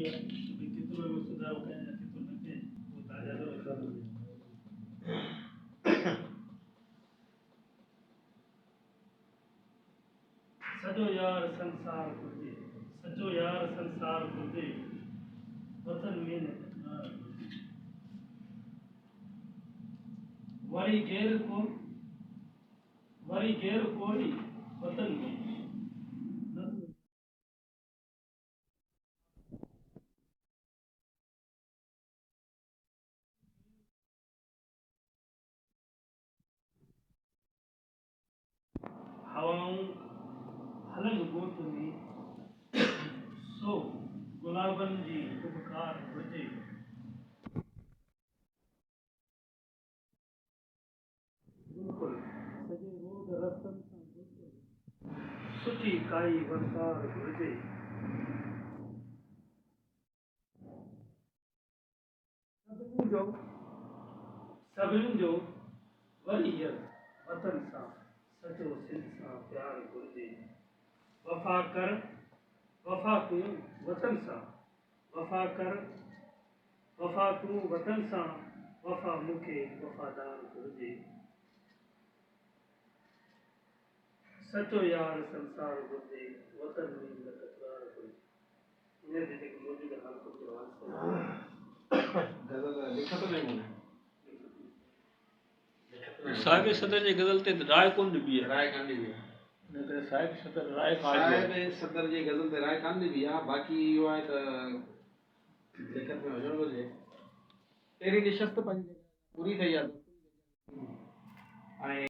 है कि केतिरो बि सुधारो कयां या केतिरो न कयां उहो तव्हांजा ज़रूरु सॼो यार संसार घुरिजे सॼो यार संसार घुरिजे वतन में न तकरार घुरिजे वरी गैर कोई वतन में हवाऊं हलनि ॻोठ में सो गुलाबनि जी उपकार घुरिजे बिल्कुलु सॼे रोड रस्तनि सां बिल्कुलु सुठी काई वर्तार घुरिजे सभिनी जो वरी हींअर वतन सां सॼो सिंध सां प्यार घुरिजे वफ़ा तूं वतन सां वफ़ा तूं वतन सां वफ़ा मूंखे वफ़ादार घुरिजे सचो यार संसार घुरिजे वतन में न तकरार घुरिजे इन ते जेको मौजूदु हाल गज़ल लिखत नहीं साहिब सदर जी गज़ल ते राय कोन ॾिबी आहे राय कान ॾिबी इनकरे साहिब सदर राय साहिब सदर जी गज़ल ते राय कान ॾिबी आहे बाक़ी इहो आहे त लिखत में हुजणु घुरिजे पहिरीं निशस्त पंहिंजी पूरी ठही आहे ऐं